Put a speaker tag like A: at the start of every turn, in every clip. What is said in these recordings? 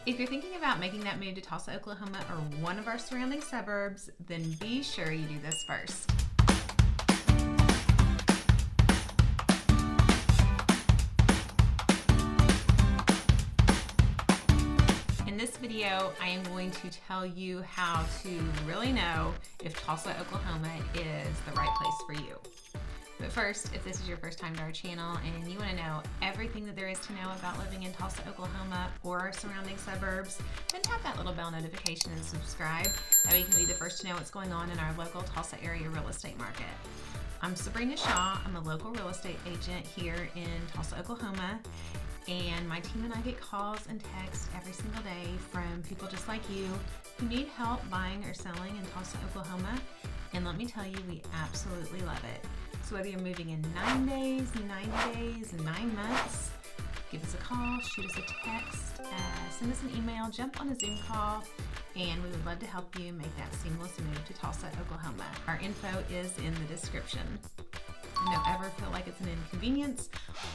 A: If you're thinking about making that move to Tulsa, Oklahoma or one of our surrounding suburbs, then be sure you do this first. In this video, I am going to tell you how to really know if Tulsa, Oklahoma is the right place for you. But first, if this is your first time to our channel and you want to know everything that there is to know about living in Tulsa, Oklahoma or our surrounding suburbs, then tap that little bell notification and subscribe. That way you can be the first to know what's going on in our local Tulsa area real estate market. I'm Sabrina Shaw. I'm a local real estate agent here in Tulsa, Oklahoma. And my team and I get calls and texts every single day from people just like you who need help buying or selling in Tulsa, Oklahoma. And let me tell you, we absolutely love it. So whether you're moving in 9 days, 90 days, 9 months, give us a call, shoot us a text, send us an email, jump on a Zoom call, and we would love to help you make that seamless move to Tulsa, Oklahoma. Our info is in the description. Don't ever feel like it's an inconvenience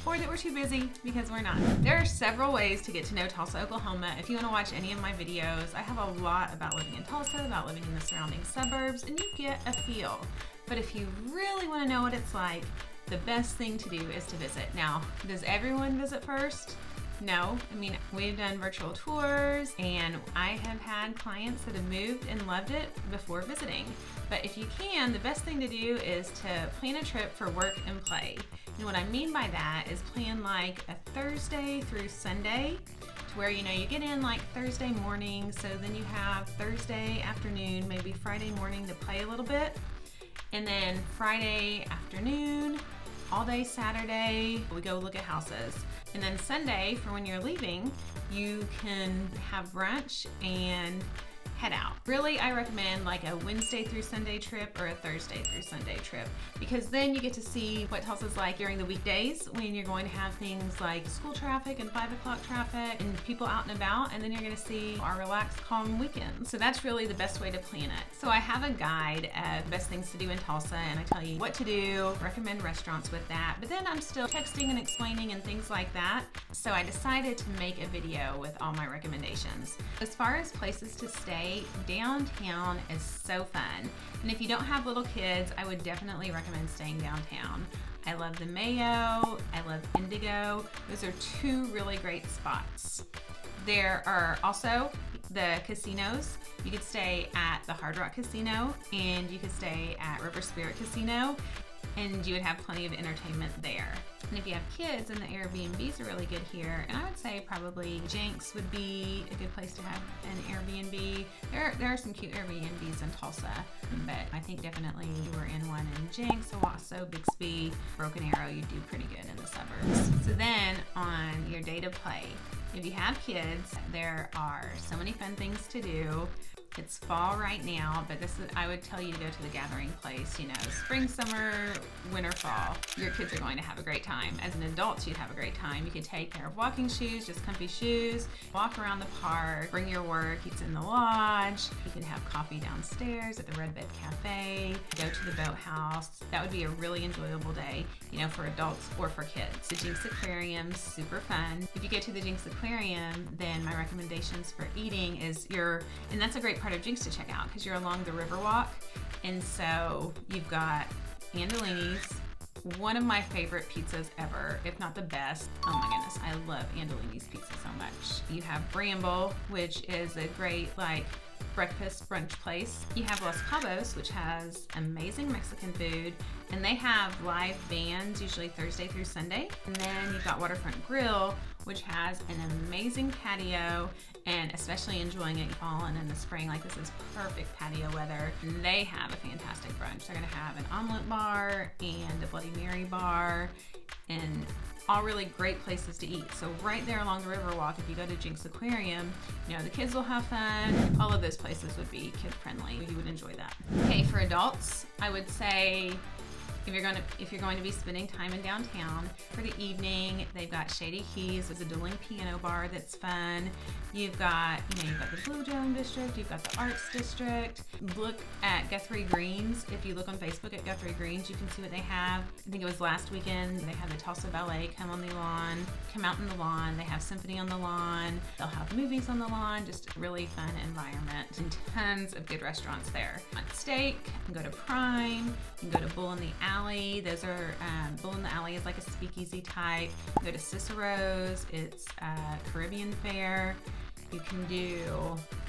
A: or that we're too busy, because we're not. There are several ways to get to know Tulsa, Oklahoma. If you want to watch any of my videos, I have a lot about living in Tulsa, about living in the surrounding suburbs, and you get a feel. But if you really want to know what it's like, the best thing to do is to visit. Now, does everyone visit first? No. I mean, we've done virtual tours and I have had clients that have moved and loved it before visiting. But if you can, the best thing to do is to plan a trip for work and play. And what I mean by that is plan like a Thursday through Sunday, to where, you know, you get in like Thursday morning, so then you have Thursday afternoon, maybe Friday morning to play a little bit. And then Friday afternoon, all day Saturday, we go look at houses. And then Sunday, for when you're leaving, you can have brunch and head out. Really, I recommend like a Wednesday through Sunday trip or a Thursday through Sunday trip, because then you get to see what Tulsa's like during the weekdays when you're going to have things like school traffic and 5 o'clock traffic and people out and about, and then you're going to see our relaxed, calm weekends. So that's really the best way to plan it. So I have a guide of best things to do in Tulsa, and I tell you what to do, recommend restaurants with that, but then I'm still texting and explaining and things like that. So I decided to make a video with all my recommendations. As far as places to stay, downtown is so fun. And if you don't have little kids, I would definitely recommend staying downtown. I love the Mayo, I love Indigo. Those are two really great spots. There are also the casinos. You could stay at the Hard Rock Casino and you could stay at River Spirit Casino, and you would have plenty of entertainment there. And if you have kids, then the Airbnbs are really good here. And I would say probably Jenks would be a good place to have an Airbnb. There are some cute Airbnbs in Tulsa, but I think definitely you were in one in Jenks, Owasso, Bixby, Broken Arrow, you'd do pretty good in the suburbs. So then on your day to play, if you have kids, there are so many fun things to do. It's fall right now, but I would tell you to go to the gathering place, you know, spring, summer, winter, fall. Your kids are going to have a great time. As an adult, you'd have a great time. You could take a pair of walking shoes, just comfy shoes, walk around the park, bring your work, eat in the lodge. You can have coffee downstairs at the Red Bed Cafe, go to the boathouse. That would be a really enjoyable day, you know, for adults or for kids. The Jinx Aquarium, super fun. If you go to the Jinx Aquarium, then my recommendations for eating is and that's a great part of Jinx to check out, because you're along the Riverwalk, and so you've got Andolini's, one of my favorite pizzas ever, if not the best. Oh my goodness, I love Andolini's pizza so much. You have Bramble, which is a great like breakfast brunch place. You have Los Cabos, which has amazing Mexican food, and they have live bands usually Thursday through Sunday. And then you've got Waterfront Grill, which has an amazing patio, and especially enjoying it in fall and in the spring, like this is perfect patio weather. And they have a fantastic brunch. They're gonna have an omelet bar and a Bloody Mary bar, and all really great places to eat. So right there along the Riverwalk, if you go to Jinx Aquarium, you know, the kids will have fun. All of those places would be kid friendly. You would enjoy that. Okay, for adults, I would say if you're going to be spending time in downtown for the evening, they've got Shady Keys. There's a dueling piano bar that's fun. You've got the Blue Dome District. You've got the Arts District. Look at Guthrie Greens. If you look on Facebook at Guthrie Greens, you can see what they have. I think it was last weekend. They had the Tulsa Ballet come on the lawn, come out in the lawn. They have symphony on the lawn. They'll have movies on the lawn. Just a really fun environment and tons of good restaurants there. Want steak? You can go to Prime. You can go to Bull in the Alley. Those are Bull in the Alley is like a speakeasy type. You go to Cicero's. It's Caribbean fare. You can do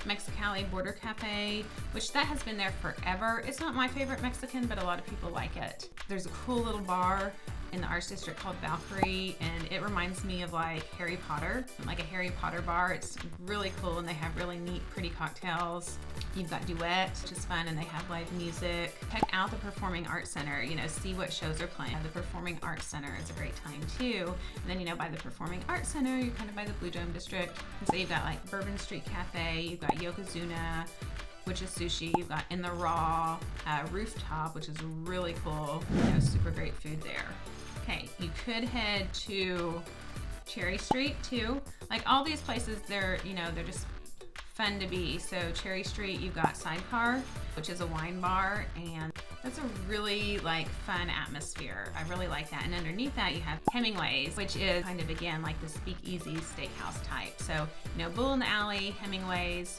A: Mexicali Border Cafe, which that has been there forever. It's not my favorite Mexican, but a lot of people like it. There's a cool little bar in the Arts District called Valkyrie, and it reminds me of like Harry Potter, like a Harry Potter bar. It's really cool, and they have really neat, pretty cocktails. You've got Duet, which is fun, and they have live music. Check out the Performing Arts Center, see what shows are playing. The Performing Arts Center is a great time too. And then, by the Performing Arts Center, you're kind of by the Blue Dome District. And so you've got like Bourbon Street Cafe, you've got Yokozuna, which is sushi. You've got In the Raw, Rooftop, which is really cool. Super great food there. Okay, you could head to Cherry Street too. Like all these places, they're just fun to be. So Cherry Street, you've got Sidecar, which is a wine bar, and that's a really fun atmosphere. I really like that. And underneath that, you have Hemingway's, which is kind of again like the speakeasy steakhouse type. So Bull in the Alley, Hemingway's,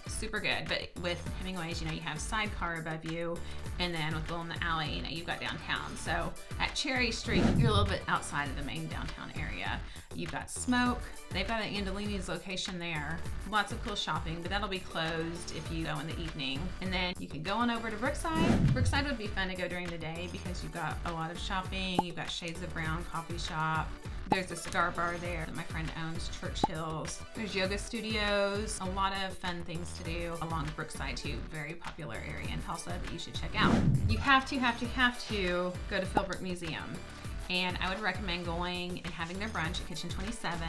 A: super good. But with Hemingway's, you have Sidecar above you, and then with Bull in the Alley, you've got downtown. So at Cherry Street, you're a little bit outside of the main downtown area. You've got Smoke. They've got an Andolini's location there. Lots of cool shopping, but that'll be closed if you go in the evening. And then you can go on over to Brookside. Brookside would be fun to go during the day because you've got a lot of shopping. You've got Shades of Brown coffee shop. There's a cigar bar there that my friend owns, Churchill's. There's yoga studios, a lot of fun things to do along Brookside too. Very popular area in Tulsa that you should check out. You have to go to Philbrook Museum. And I would recommend going and having their brunch at Kitchen 27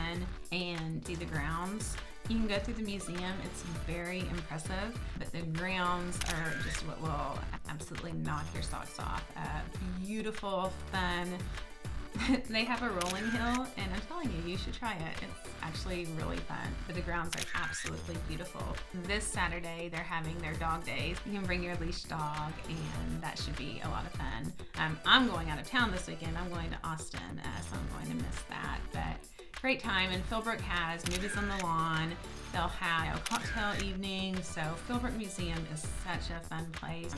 A: and see the grounds. You can go through the museum. It's very impressive, but the grounds are just what will absolutely knock your socks off. Beautiful, fun. They have a rolling hill, and I'm telling you, you should try it. It's actually really fun, but the grounds are absolutely beautiful. This Saturday, they're having their dog days. You can bring your leash dog, and that should be a lot of fun. I'm going out of town this weekend. I'm going to Austin, so I'm going to miss that, but great time. And Philbrook has movies on the lawn. They'll have cocktail evenings. So Philbrook Museum is such a fun place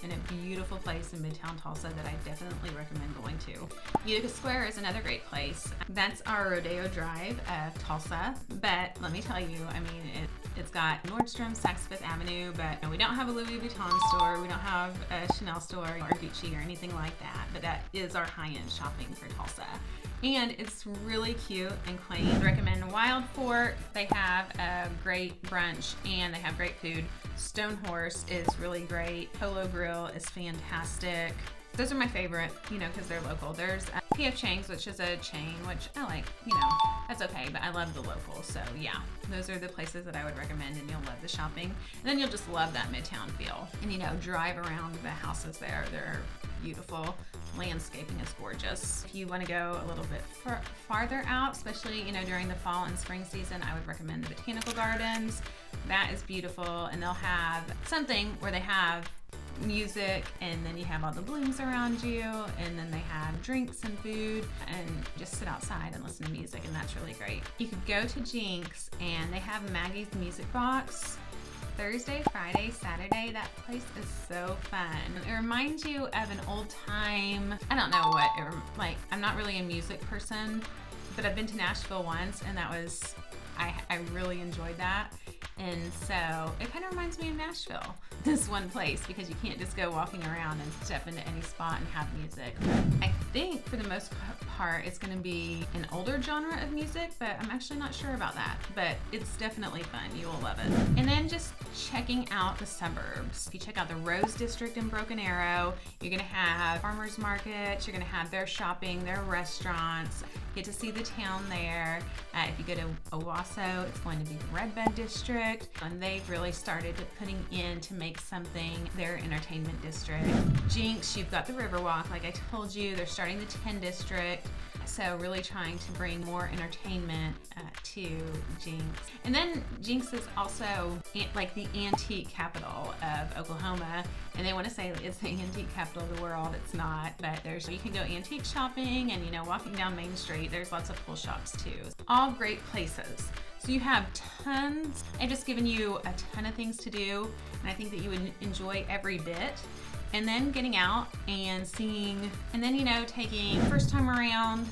A: and a beautiful place in Midtown Tulsa that I definitely recommend going to. Utica Square is another great place. That's our Rodeo Drive of Tulsa. But let me tell you, it's got Nordstrom, Saks Fifth Avenue, but we don't have a Louis Vuitton store. We don't have a Chanel store or Gucci or anything like that. But that is our high-end shopping for Tulsa. And it's really cute and quaint. I recommend Wild Fork. They have a great brunch and they have great food. Stone Horse is really great. Polo Grill is fantastic. Those are my favorite, because they're local. There's P.F. Chang's, which is a chain, which I like, that's okay, but I love the local. So yeah, those are the places that I would recommend, and you'll love the shopping. And then you'll just love that Midtown feel. And drive around the houses there. They're beautiful. Landscaping is gorgeous. If you want to go a little bit farther out, especially during the fall and spring season, I would recommend the Botanical Gardens. That is beautiful, and they'll have something where they have music, and then you have all the blooms around you, and then they have drinks and food, and just sit outside and listen to music, and that's really great. You could go to Jinx, and they have Maggie's Music Box. Thursday, Friday, Saturday, that place is so fun. It reminds you of an old time, I don't know what, I'm not really a music person, but I've been to Nashville once, and that was, I really enjoyed that. And so it kind of reminds me of Nashville, this one place, because you can't just go walking around and step into any spot and have music. I think for the most part it's going to be an older genre of music, but I'm actually not sure about that. But it's definitely fun. You will love it. And then just checking out the suburbs. If you check out the Rose District in Broken Arrow, you're going to have farmers markets, you're going to have their shopping, their restaurants. get to see the town there. If you go to Owasso, it's going to be the Red Bed District, and they've really started putting in to make something their entertainment district. Jinx, you've got the Riverwalk, like I told you. They're starting the 10 District. So really trying to bring more entertainment to Jinx. And then Jinx is also like the antique capital of Oklahoma, and they want to say it's the antique capital of the world. It's not, but you can go antique shopping, and walking down Main Street, there's lots of cool shops too. All great places. So you have tons. I've just given you a ton of things to do, and I think that you would enjoy every bit. And then getting out and seeing, and then taking first time around,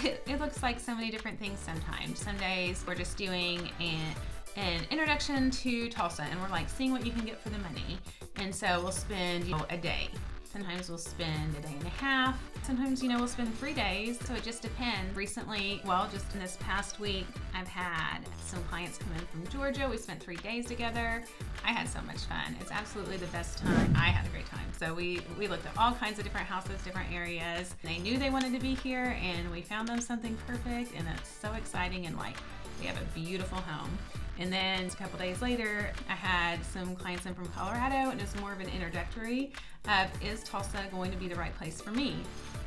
A: it looks like so many different things sometimes. Some days we're just doing an introduction to Tulsa, and we're like seeing what you can get for the money. And so we'll spend a day. Sometimes we'll spend a day and a half. Sometimes, we'll spend 3 days. So it just depends. Recently, just in this past week, I've had some clients come in from Georgia. We spent 3 days together. I had so much fun. It's absolutely the best time. I had a great time. So we looked at all kinds of different houses, different areas. They knew they wanted to be here, and we found them something perfect, and it's so exciting, and we have a beautiful home. And then a couple days later, I had some clients in from Colorado, and it was more of an introductory of, is Tulsa going to be the right place for me?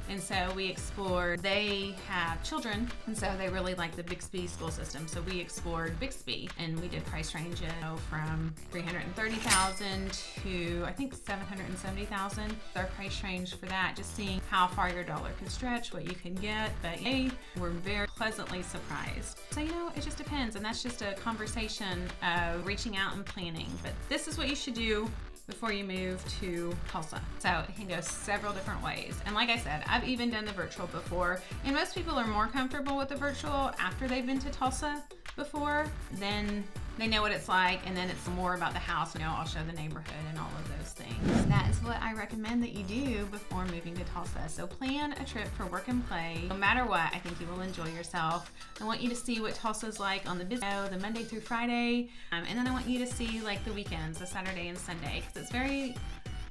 A: And so we explored, they have children, and so they really like the Bixby school system. So we explored Bixby, and we did price range from $330,000 to I think $770,000. Our price range for that, just seeing how far your dollar could stretch, what you can get. But they were very pleasantly surprised. So it just depends, and that's just a conversation of reaching out and planning. But this is what you should do before you move to Tulsa. So it can go several different ways. And like I said, I've even done the virtual before, and most people are more comfortable with the virtual after they've been to Tulsa before. Then they know what it's like, and then it's more about the house. I'll show the neighborhood and all of those things. That is what I recommend that you do before moving to Tulsa. So plan a trip for work and play. No matter what, I think you will enjoy yourself. I want you to see what Tulsa's like on the Monday through Friday, and then I want you to see the weekends, the Saturday and Sunday, because it's very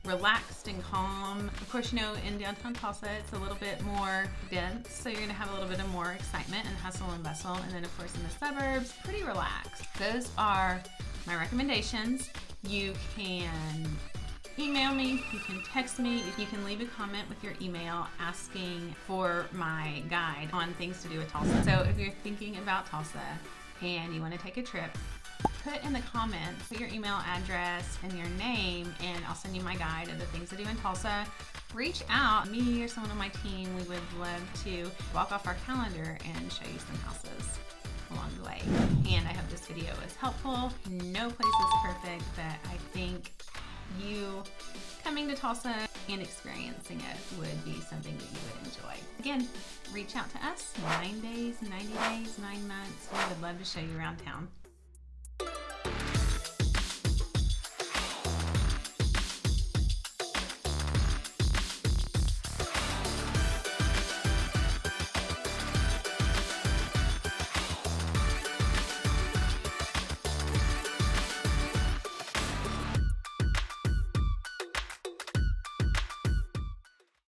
A: relaxed and calm. Of course, in downtown Tulsa, it's a little bit more dense, so you're gonna have a little bit of more excitement and hustle and bustle. And then of course in the suburbs, pretty relaxed. Those are my recommendations. You can email me, you can text me, you can leave a comment with your email asking for my guide on things to do with Tulsa. So if you're thinking about Tulsa and you want to take a trip, put in the comments, put your email address and your name, and I'll send you my guide of the things to do in Tulsa. Reach out, me or someone on my team. We would love to walk off our calendar and show you some houses along the way. And I hope this video was helpful. No place is perfect, but I think you coming to Tulsa and experiencing it would be something that you would enjoy. Again, reach out to us. 9 days, 90 days, 9 months. We would love to show you around town.